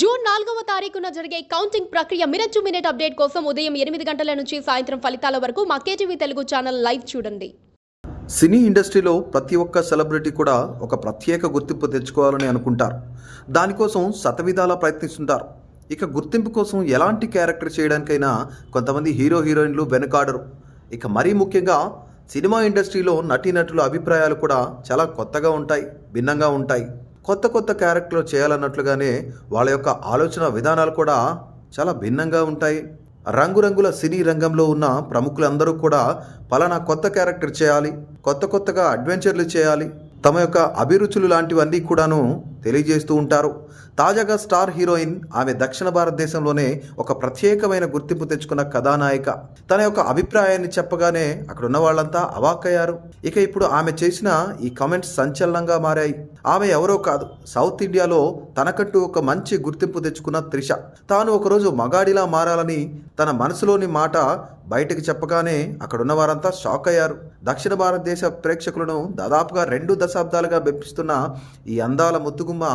June 4వ తారీఖున జరిగే కౌంటింగ్ ప్రక్రియ మినిట్ టు మినిట్ అప్డేట్ కోసం ఉదయం 8 గంటల నుంచి సాయంత్రం ఫలితాల వరకు మా కేటీవీ తెలుగు ఛానల్ లైవ్ చూడండి. సినీ ఇండస్ట్రీలో ప్రతి ఒక్క సెలబ్రిటీ కూడా ఒక ప్రత్యేక గుర్తింపు తెచ్చుకోవాలని అనుకుంటారు. దానికోసం శతవిధాలా ప్రయత్నిస్తుంటారు. ఇక గుర్తింపు కోసం ఎలాంటి క్యారెక్టర్ చేయడానికైనా కొంతమంది హీరోయిన్లు వెనుకాడరు. ఇక మరీ ముఖ్యంగా సినిమా ఇండస్ట్రీలో నటీనటుల అభిప్రాయాలు కూడా చాలా కొత్తగా ఉంటాయి, భిన్నంగా ఉంటాయి. కొత్త క్యారెక్టర్లు చేయాలన్నట్లుగానే వాళ్ళ యొక్క ఆలోచన విధానాలు కూడా చాలా భిన్నంగా ఉంటాయి. రంగురంగుల సినీ రంగంలో ఉన్న ప్రముఖులందరూ కూడా పలానా కొత్త క్యారెక్టర్ చేయాలి, కొత్తగా అడ్వెంచర్లు చేయాలి, తమ యొక్క అభిరుచులు లాంటివన్నీ కూడాను తెలియజేస్తూ ఉంటారు. తాజాగా స్టార్ హీరోయిన్ ఆమె దక్షిణ భారతదేశంలోనే ఒక ప్రత్యేకమైన గుర్తింపు తెచ్చుకున్న కథానాయిక తన యొక్క అభిప్రాయాన్ని చెప్పగానే అక్కడ ఉన్న వాళ్ళంతా అవాక్కయ్యారు. ఇక ఇప్పుడు ఆమె చేసిన ఈ కామెంట్స్ సంచలనంగా మారాయి. ఆమె ఎవరో కాదు, సౌత్ ఇండియాలో తనకంటూ ఒక మంచి గుర్తింపు తెచ్చుకున్న త్రిష. తాను ఒకరోజు మగాడిలా మారాలని తన మనసులోని మాట బయటకు చెప్పగానే అక్కడున్న వారంతా షాక్ అయ్యారు. దక్షిణ భారతదేశ ప్రేక్షకులను దాదాపుగా 2 దశాబ్దాలుగా బెప్పిస్తున్న ఈ అందాల ముద్దుగుమ్మ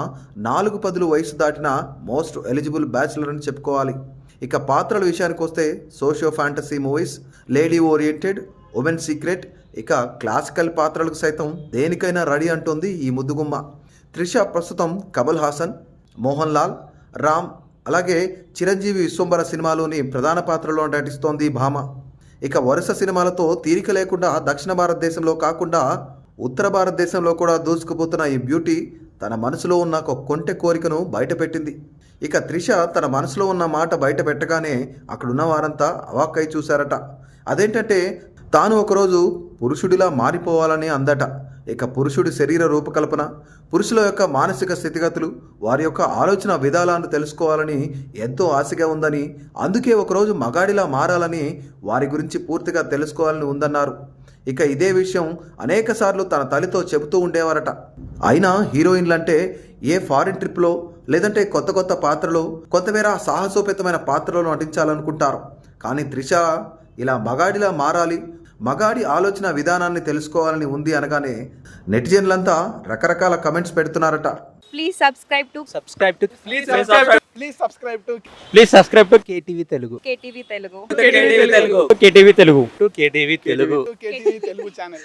4 వయసు దాటిన మోస్ట్ ఎలిజిబుల్ బ్యాచిలర్ అని చెప్పుకోవాలి. ఇక పాత్రల విషయానికి వస్తే socio fantasy movies, lady oriented, women secret, ఇక క్లాసికల్ పాత్రలకు సైతం దేనికైనా రెడీ అంటోంది ఈ ముద్దుగుమ్మ. త్రిష ప్రస్తుతం కమల్ హాసన్, మోహన్ లాల్, రామ్, అలాగే చిరంజీవి విశ్వంబర సినిమాలోని ప్రధాన పాత్రలో నటిస్తోంది భామ. ఇక వరుస సినిమాలతో తీరిక లేకుండా దక్షిణ భారతదేశంలో కాకుండా ఉత్తర భారతదేశంలో కూడా దూసుకుపోతున్న ఈ బ్యూటీ తన మనసులో ఉన్న ఒక కొంటె కోరికను బయటపెట్టింది. ఇక త్రిష తన మనసులో ఉన్న మాట బయట పెట్టగానే అక్కడున్న వారంతా అవాక్కై చూశారట. అదేంటంటే తాను ఒకరోజు పురుషుడిలా మారిపోవాలని అందట. ఇక పురుషుడి శరీర రూపకల్పన, పురుషుల యొక్క మానసిక స్థితిగతులు, వారి యొక్క ఆలోచన విధానాలను తెలుసుకోవాలని ఎంతో ఆశగా ఉందని, అందుకే ఒకరోజు మగాడిలా మారాలని, వారి గురించి పూర్తిగా తెలుసుకోవాలని ఉందన్నారు. ఇక ఇదే విషయం అనేకసార్లు తన తల్లితో చెబుతూ ఉండేవారట. అయినా హీరోయిన్లంటే ఏ ఫారిన్ ట్రిప్లో లేదంటే కొత్త పాత్రలో, కొంతమేర సాహసోపేతమైన పాత్రలో నటించాలనుకుంటారు. కానీ త్రిష ఇలా మగాడిలా మారాలి, మగాడి ఆలోచన విధానాన్ని తెలుసుకోవాలని ఉంది అనగానే నెటిజన్లంతా రకరకాల comments పెడుతున్నారట. Please subscribe to KTV Telugu. KTV Telugu. KTV Telugu. KTV Telugu channel.